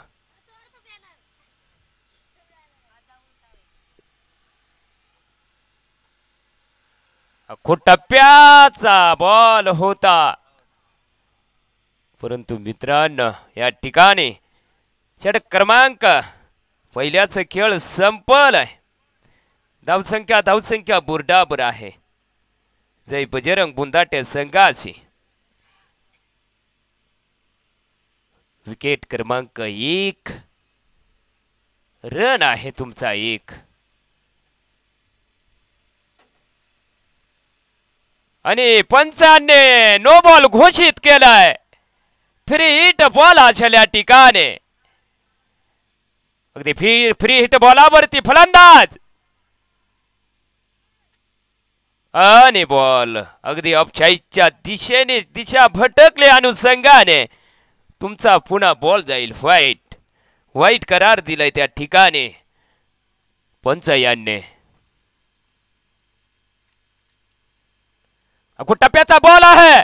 टप्प्याचा बॉल होता, परंतु मित्रांनो या ठिकाणी षटक क्रमांक पहिल्याचा खेळ संपलाय. धावसंख्या बुरडाबर आहे. जय बजरंग बुंदाटे संघाची. विकेट क्रमांक 1, रन आहे तुमचा 1. आणि पंचाने नो बॉल घोषित केलाय. फ्री हिट बॉल अशा ठिकाणी अगदी फ्री हिट बॉलावरती फलंदाज आणि बॉल अगदी ऑफसाईडच्या दिशेने दिशा भटकले अनुषंगाने तुमचा पुन्हा बॉल जाईल. वाईट करार दिलाय त्या ठिकाणी पंच यांनी. टप्प्याचा बॉल आहे.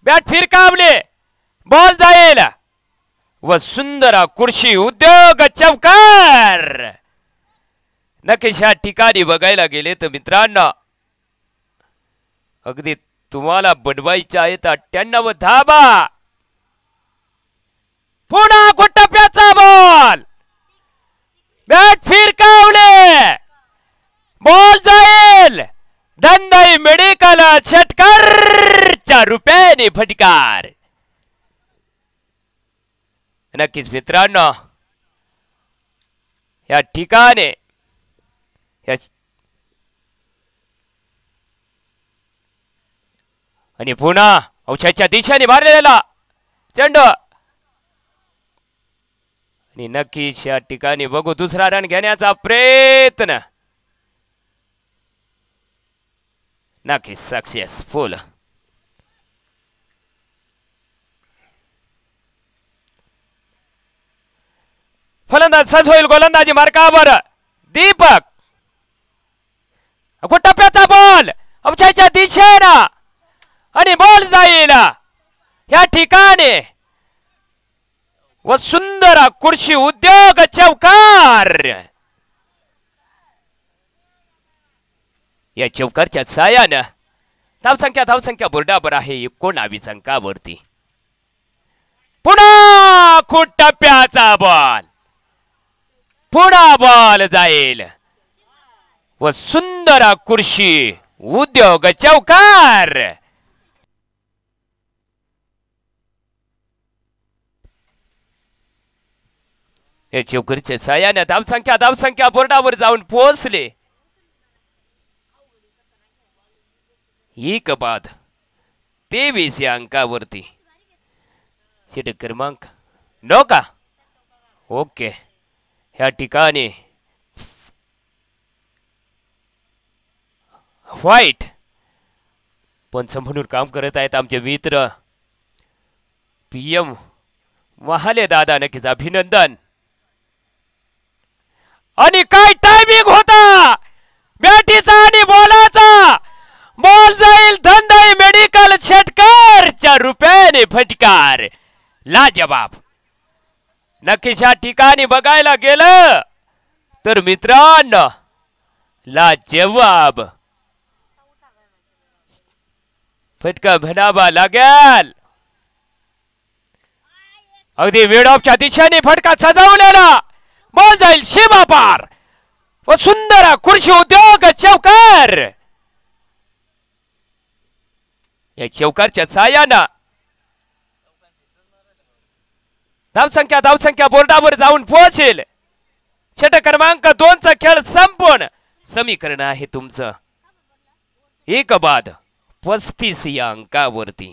बॅट फिरकावले, बॉल जाईल व सुंदर कुर्शी उद्योग चौकार. नक्कीच या ठिकाणी बघायला गेले तर मित्रांनो अगदी तुम्हाला बनवायच्या आहेत 98 धाबा. पुन्हा टप्प्याचा बॉल, बॅट फिरकावले, बॉल जाईल. धंदाई मेडिकल षटकारच्या रुपयाने फटकार. नक्कीच मित्रांनो या ठिकाणी आणि पुन्हा औषधाच्या दिशेने मारलेला चेंडू आणि नक्कीच या ठिकाणी बघू दुसरा रन घेण्याचा प्रयत्न. नक्कीच सक्सेसफुल. फलंदाज सज्ज होईल गोलंदाजी मार्कावर दीपक टप्प्याचा बॉल अवचाच्या दिशेनं आणि बॉल जाईल या ठिकाणी व सुंदर कृषी उद्योग चौकार या चौकारच्या सायानं धावसंख्या बोर्डावर आहे 19 अंकावरती पुन्हा खूप टप्प्याचा बॉल पुन्हा बॉल जाईल व सुंदर कृषी उद्योग चौकार या चौकरीच्या सायाने धावसंख्या बोर्डावर जाऊन पोहोचले एक बाद 23 या अंकावरती षटक क्रमांक 9 का ओके ह्या ठिकाणी व्हाईट पंच म्हणून काम करत आहेत आमचे मित्र PM महाले दादा नक्कीच अभिनंदन आणि काय टायमिंग होता बॅटीचा आणि बॉलाचा बॉल जाईल धंदाई मेडिकल षटकारच्या रुपयाने फटकार लाजवाब नक्कीच या ठिकाणी बघायला गेलं तर मित्रांनो लाजवाब फटका म्हणावा लागेल अगदी वेड ऑफच्या दिशेने फटका सजवलेला बॉल जाईल सीमा पार व सुंदर कृषी उद्योग चौकार या चौकारच्या सायानं धावसंख्या बोर्डावर जाऊन पोहोचेल षटक क्रमांक 2 चा खेळ संपूर्ण समीकरण आहे तुमचं एक बाद 35 या अंकावरती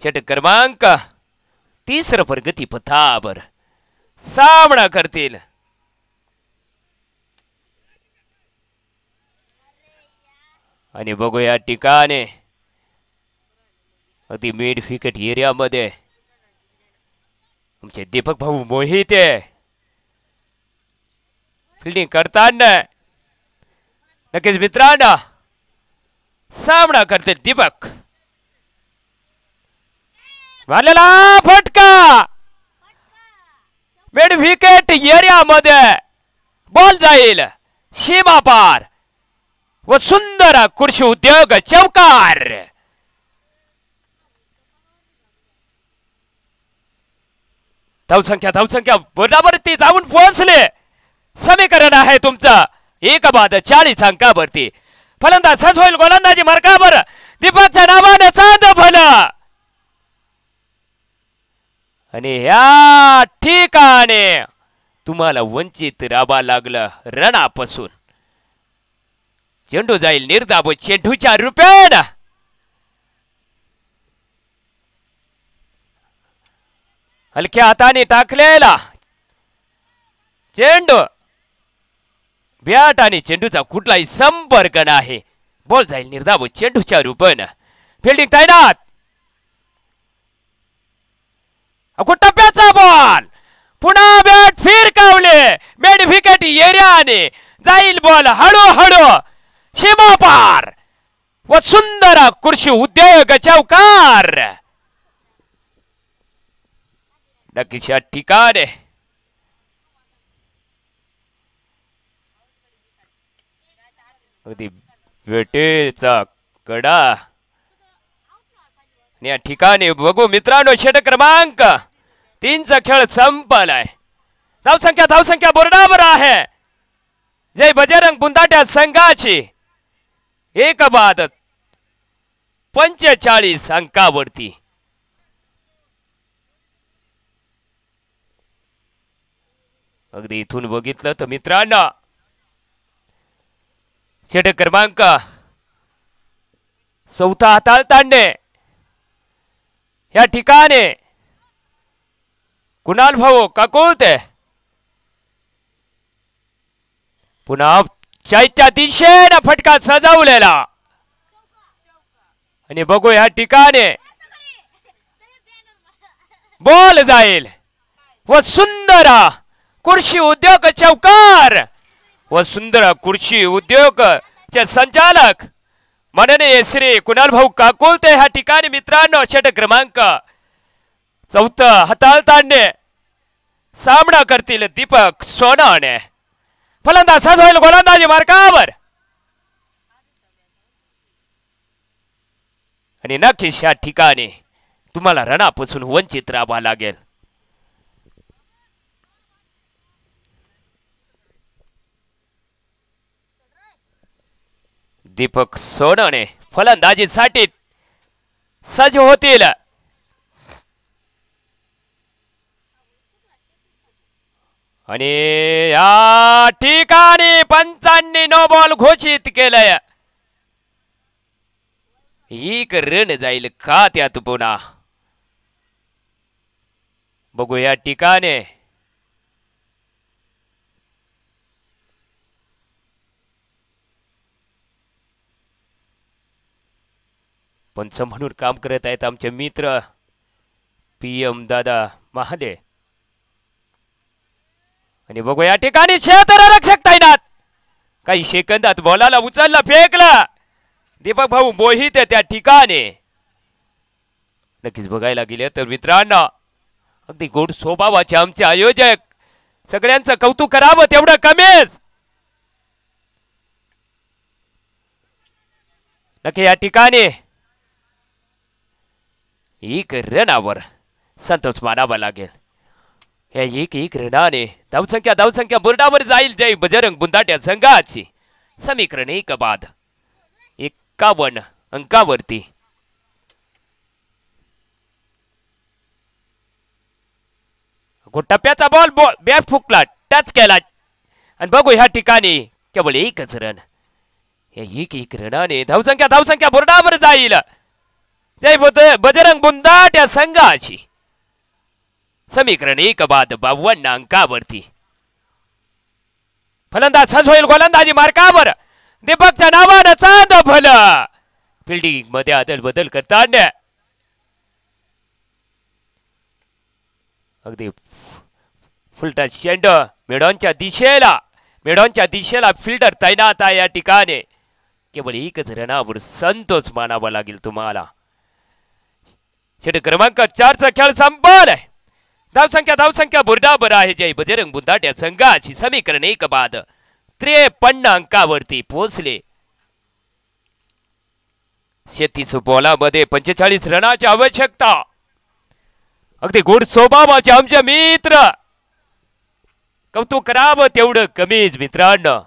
षटक क्रमांक 30 प्रगती पथावर सामना करतील आणि बघूया ठिकाणी अगदी मिड विकेट एरियामध्ये आमचे दीपक भाऊ मोहिते फिल्डिंग करताना नक्कीच मित्रांनो सामना करतील दीपक मारलेला फटका मिड विकेट एरियामध्ये बॉल जाईल सीमा पार व सुंदर कृषी उद्योग चौकार धावसंख्या बोर्डावरती जाऊन पोहोचले समीकरण आहे तुमचं एक बाद 40 अंकावरती फलंदाज सज्ज होईल गोलंदाजी मार्कावर दीपकच्या नावाने चांद भलं आणि ह्या ठिकाणी तुम्हाला वंचित राहावं लागलं रणापासून चेंडू जाईल निर्धाव चेंडूच्या रुपयानं हलक्या हाताने टाकलेला चेंडू बॅट आणि चेंडूचा कुठलाही संपर्क नाही बॉल जाईल निर्धाव चेंडूच्या रुपयानं फिल्डिंग तैनात टप्प्याचा बॉल पुन्हा बॅट फिरकावले मिड विकेट एरियाने जाईल बॉल हळूहळू सीमा पार व सुंदर कृषी उद्योग चौकार नक्कीच या ठिकाणी अगदी वेटेचा कडा या ठिकाणी बघू मित्रांनो षटक क्रमांक 3 चा खेळ संपलाय धावसंख्या बोर्डावर आहे जय बजरंग बुंदाट्या संघाची एक बाद 45 अंकावरती अगदी इथून बघितलं तर मित्रांनो षटक क्रमांक 4 हाताळताना या ठिकाणी कुणाल भाऊ काकुळते पुन्हा चायच्या दिशेने फटका सजवलेला आणि बघू या ठिकाणी बॉल जाईल व सुंदर खुर्शी उद्योग चौकार व सुंदर खुर्शी उद्योग चे संचालक माननीय श्री कुणाल भाऊ काकुलते ह्या ठिकाणी मित्रांनो षट क्रमांक 4 हाताळताना सामना करतील दीपक सोनाने. फलंदाज होईल गोलंदाजी मार्कावर आणि नक्कीच या ठिकाणी तुम्हाला रणापासून वंचित राहावा लागेल. दीपक सोनाने फलंदाजीसाठी सज्ज होतील. आणि या ठिकाणी पंचांनी नो बॉल घोषित केलंय. एक रन जाईल का त्यात पुन्हा बघू या ठिकाणी. पंच म्हणून काम करत आहेत आमचे मित्र PM दादा महादे. आणि बघू या ठिकाणी क्षेत्ररक्षक तैनात. काही सेकंदात बॉलाला उचलला फेकला दीपक भाऊ मोहित त्या ठिकाणी. नक्कीच बघायला गेले तर मित्रांनो अगदी गोड स्वभावाचे आमचे आयोजक. सगळ्यांचं कौतुक करावं तेवढं कमीच. नक्की या ठिकाणी एक रनावर संतोष मानावा लागेल. या एक रनाने धावसंख्या बोर्डावर जाईल जय बजरंग बुंदाट्या संघाची. समीकरण 1 बाद 51 अंकावरती. टप्प्याचा बॉल बॅट फुकला टच केला आणि बघू ह्या ठिकाणी केवळ एकच रन. या एक रनाने धावसंख्या बोर्डावर जाईल जय बजरंग बुंदाट्या संघाची. समीकरण 1 बाद 52 अंकावरती. फलंदाज सज्ज होईल गोलंदाजी मार्कावर. दीपकच्या नावानं चांद भलं. फिल्डिंग मध्ये अदल बदल करताना अगदी फुलटा चेंड मेडॉनच्या दिशेला फिल्डर तैनात आहे या ठिकाणी. केवळ एकच रनावर संतोष मानावा लागेल तुम्हाला. षट क्रमांक 4चा खेळ संपला. धावसंख्या बुरडाबर आहे जय बजरंग बुंदाट्या संघाची. समीकरण 1 बाद 53 अंकावरती पोहोचले. 36 बॉलामध्ये 45 रनाची आवश्यकता. अगदी गोड स्वभावाचे आमचे मित्र. कौतुक करावं तेवढं कमीच मित्रांनो.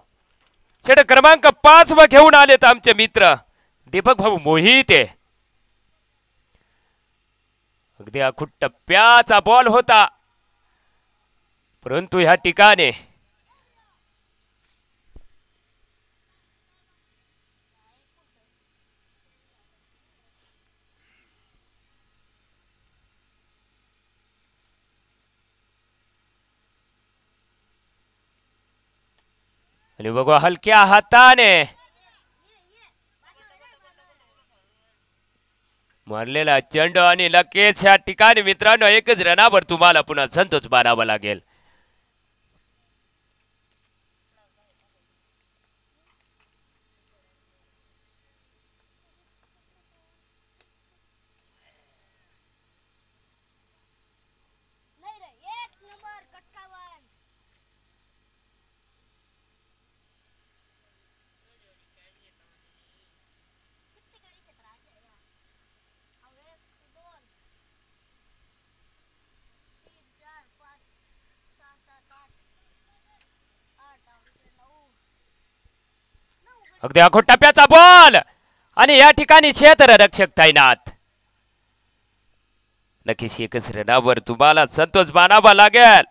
षट क्रमांक 5 व घेऊन आलेत आमचे मित्र दीपक भाऊ मोहिते. अगदी अखूट टप्प्याचा बॉल होता परंतु ह्या ठिकाणी आणि बघू हलक्या हाताने मारलेला चेंडू आणि लगेच या ठिकाणी मित्रांनो एकच रनावर तुम्हाला पुन्हा संतोष मानावा लागेल. अगदी अखोट टप्प्याचा बॉल आणि या ठिकाणी क्षेत्ररक्षक तैनात. नक्कीच एकच रनावर तुम्हाला संतोष मानावा लागेल.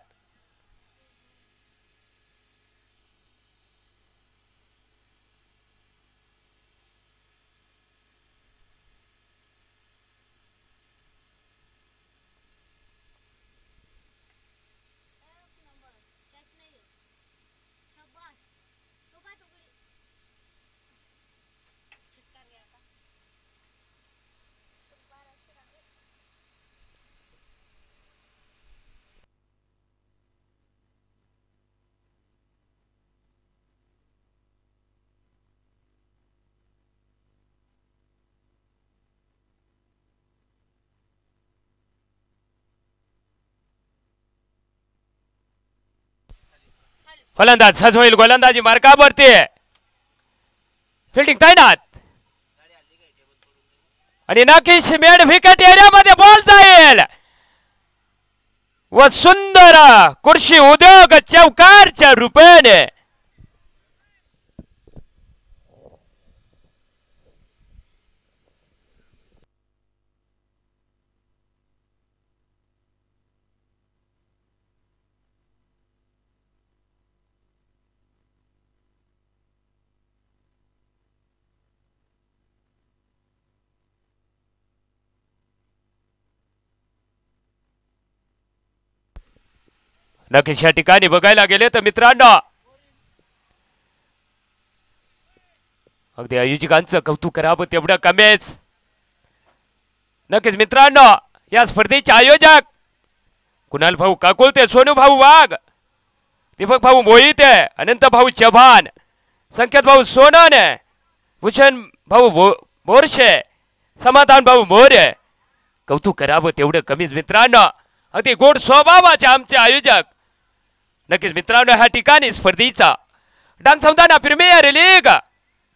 फलंदाज सज होईल गोलंदाजी मार्कावरती फिल्डिंग तैनात आणि नक्कीच मिड विकेट एरियामध्ये बॉल जाईल व सुंदर कुर्शी उद्योग चौकारच्या रूपाने नक्कीच या ठिकाणी बघायला गेले तर मित्रांनो अगदी आयोजकांचं कौतुक करावं तेवढं कमीच नक्कीच मित्रांनो या स्पर्धेचे आयोजक कुणाल भाऊ काकुलते सोनू भाऊ वाघ दीपक भाऊ मोहिते अनंत भाऊ चव्हाण संकेत भाऊ सोनन भूषण भाऊ बोरशे समाधान भाऊ मोरे कौतुक करावं तेवढं कमीच मित्रांनो अगदी गोड स्वभावाचे आमचे आयोजक नक्कीच मित्रांनो ह्या ठिकाणी स्पर्धेचा डांग सौदाना प्रीमियर लीग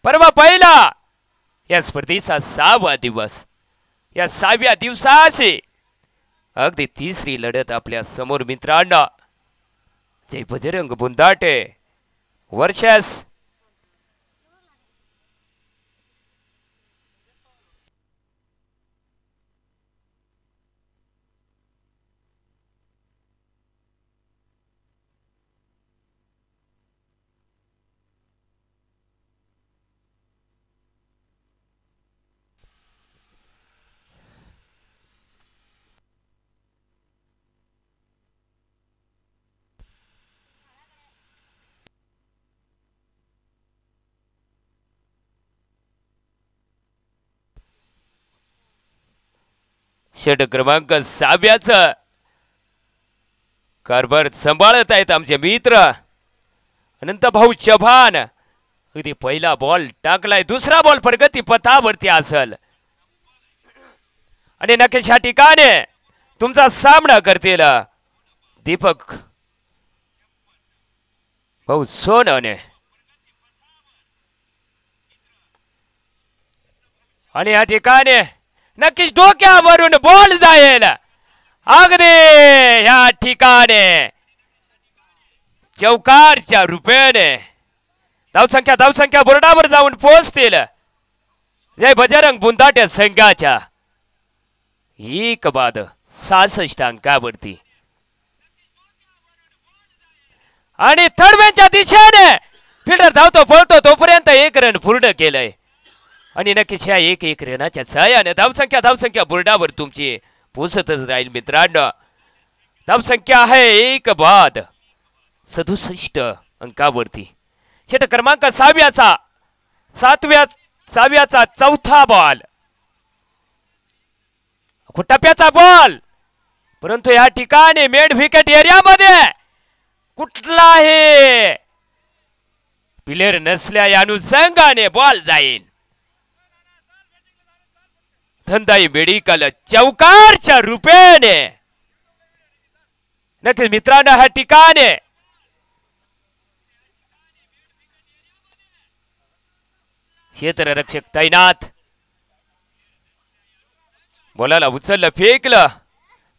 परवा पहिला या स्पर्धेचा 6वा दिवस या 6व्या दिवसाची अगदी तिसरी लढत आपल्या समोर मित्रांनो जय बजरंग बुंदाटे वर्षस षट क्रमांक 6व्याचा कारभार सांभाळत आहेत आमचे मित्र अनंत भाऊ चव्हाण अगदी पहिला बॉल टाकलाय दुसरा बॉल प्रगती पथावरती असेल आणि नक्कीच या ठिकाणी तुमचा सामना करतील दीपक भाऊ सोनने आणि या ठिकाणी नक्कीच डोक्यावरून बॉल जाईल अगदी या ठिकाणी चौकारच्या रूपाने धावसंख्या बोर्डावर जाऊन पोहोचतील जय बजरंग बुंदाटे संघाच्या 1 बाद 66 अंकावरती आणि थर्डमॅनच्या दिशेने फिल्डर धावतो पळतो तोपर्यंत 1 रन पूर्ण केलंय आणि नक्कीच ह्या 1-1 रनाच्या सहाय्याने धावसंख्या बोर्डावर तुमची पोचतच राहील मित्रांनो धावसंख्या आहे 1 बाद 67 अंकावरती षट क्रमांक 6व्याचा चौथा बॉल टप्प्याचा बॉल परंतु या ठिकाणी मिड विकेट एरियामध्ये कुठलाही प्लेयर नसल्या या अनुषंगाने बॉल जाईल धंदाई मेडिकल चौकारच्या रूपाने नक्कीच मित्रांनो ह्या ठिकाणी क्षेत्ररक्षक तैनात बॉलाला उचललं फेकलं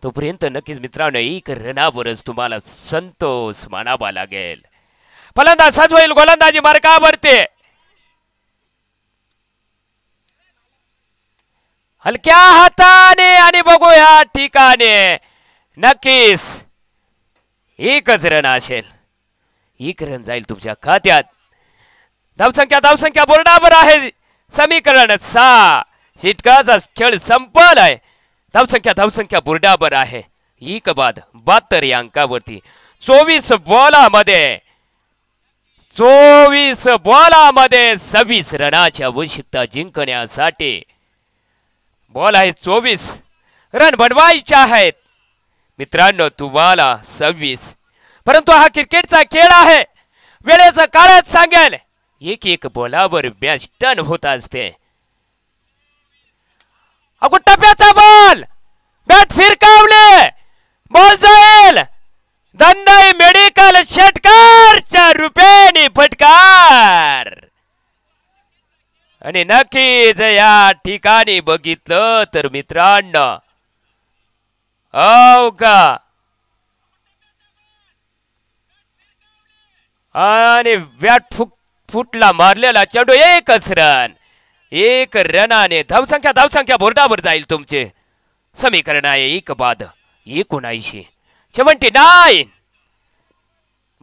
तोपर्यंत नक्कीच मित्रांनो 1 रनावरच तुम्हाला संतोष मानावा लागेल फलंदाज सज होईल गोलंदाजी मार्कावरती हलक्या हाताने आणि बघू या ठिकाणी नक्कीच 1च रन असेल 1 रन जाईल तुमच्या खात्यात धावसंख्या बोर्डावर आहे समीकरण 6 षटकाचा खेळ संपलाय धावसंख्या बोर्डावर आहे 1 बाद 72 या अंकावरती 24 बॉलामध्ये 26 रनाची आवश्यकता जिंकण्यासाठी बॉल आहे 24 रन बनवायचे आहेत मित्रांनो तुम्हाला 26 परंतु हा क्रिकेटचा खेळ आहे वेळेचं काळच सांगेल 1-1 बॉलावर मॅच टर्न होत असते टप्प्याचा बॉल बॅट फिरकावले बॉल जाईल धंदाई मेडिकल षटकारच्या रुपयाने फटकार. आणि नक्कीच या ठिकाणी बघितलं तर मित्रांनो हो का आणि व्याट फुटला मारलेला चेंडू एकच रन. एक रनाने धावसंख्या बोर्डावर जाईल. तुमचे समीकरण आहे 1/79 79.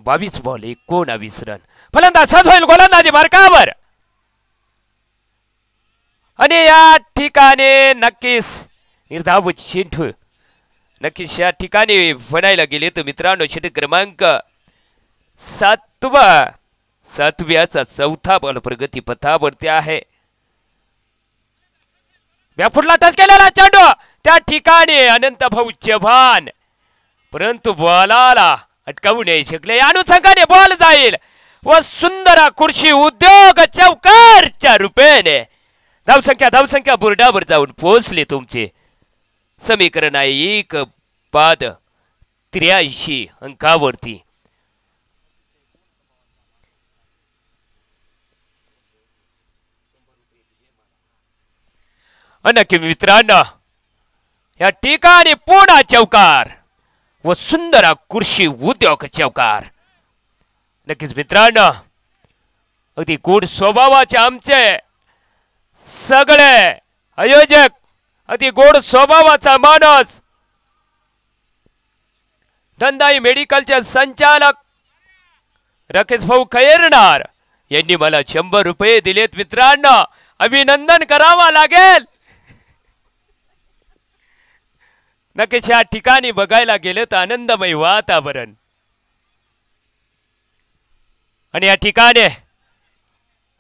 22 बॉल 19 रन. फलंदाज सज होईल गोलंदाजी मार्कावर. आणि या ठिकाणी नक्कीच निर्धाव चेंडू नक्कीच या ठिकाणी बनायला गेले तर मित्रांनो षटक क्रमांक 7व्याचा 4था बॉल प्रगती पथावरती आहे. फुटला टच केलेला चेंडू त्या ठिकाणी अनंत भाऊ चव्हाण परंतु बॉलाला अटकावू नाही शकले. अनुषंगाने बॉल जाईल व सुंदर खुर्शी उद्योग चौकारच्या रुपयाने धावसंख्या बोर्डावर जाऊन पोहोचले. तुमचे समीकरण आहे 1/83 अंकावरती. नक्की मित्रांनो या ठिकाणी पुन्हा चौकार व सुंदर खुर्शी उद्योग चौकार. नक्कीच मित्रांनो अगदी गोड स्वभावाचे आमचे सगळे आयोजक अगदी गोड स्वभावाचा माणूस धंदाई मेडिकलचे संचालक राकेश भाऊ खैरनार यांनी मला 100 रुपये दिलेत. मित्रांनो अभिनंदन करावा लागेल. नक्कीच या ठिकाणी बघायला गेले तर आनंदमय वातावरण. आणि या ठिकाणी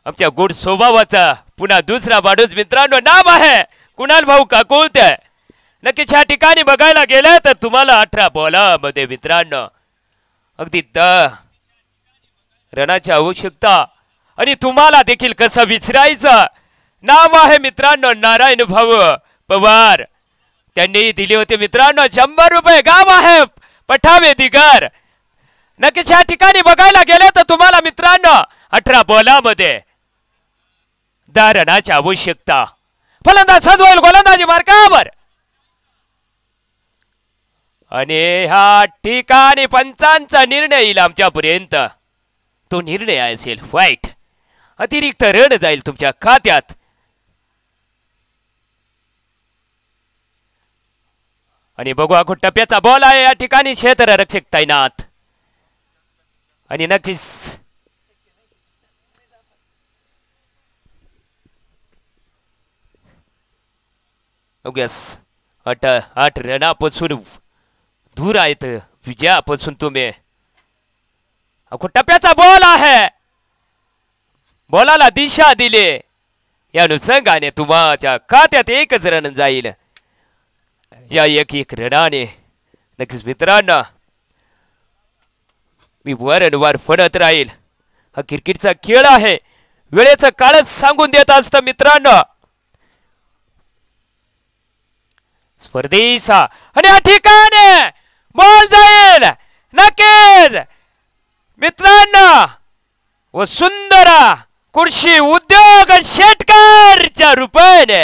आमच्या गोड स्वभावाचा पुन्हा दुसरा माणूस मित्रांनो नाव आहे कुणाल भाऊ काकुळते. नक्कीच या ठिकाणी बघायला गेलं तर तुम्हाला 18 बॉलामध्ये मित्रांनो अगदी 10 रनाची आवश्यकता. आणि तुम्हाला देखील कसं विचारायचं नाव आहे मित्रांनो नारायण भाऊ पवार. त्यांनी दिले होते मित्रांनो 100 रुपये. गाव आहे पठावे दिगर. नक्कीच या ठिकाणी बघायला गेले तर तुम्हाला मित्रांनो 18 बॉलामध्ये 10 रनाची आवश्यकता. फलंदाज सज होईल गोलंदाजी मार्कावर. आणि ह्या ठिकाणी पंचांचा निर्णय येईल आमच्यापर्यंत. तो निर्णय असेल वाईट. अतिरिक्त रन जाईल तुमच्या खात्यात. आणि बघू आखो टप्प्याचा बॉल आहे या ठिकाणी क्षेत्ररक्षक तैनात. आणि नक्कीच उगाच 8 रनापासून दूर आहेत विजयापासून तुम्ही. अखो टप्प्याचा बॉल आहे. बॉलाला दिशा दिले या अनुषंगाने तुमच्या खात्यात 1च रन जाईल. या 1 रनाने नक्कीच मित्रांनो मी वारंवार फडत राहील. हा क्रिकेटचा खेळ आहे. वेळेचं काळच सांगून देत असतं मित्रांनो. स्पर्धेचा आणि या ठिकाणी बॉल जाईल नक्कीच मित्रांनो व सुंदर खुर्शी उद्योग षटकारच्या रुपयाने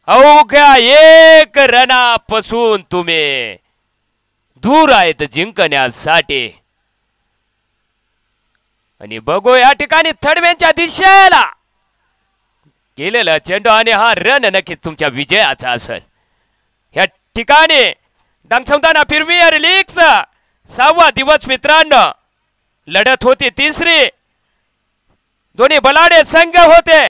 अवघ्या 1 रनापासून तुम्ही दूर आहेत जिंकण्यासाठी. आणि बघू या ठिकाणी थडव्यांच्या दिशेला केलेला चेंडू आणि हा रन नक्कीच तुमच्या विजयाचा असेल. या ठिकाणी डांगसंताना प्रीमियर लीगचा 6वा दिवस मित्रांनो लढत होती. 3री दोन्ही बलाढ्य संघ होते.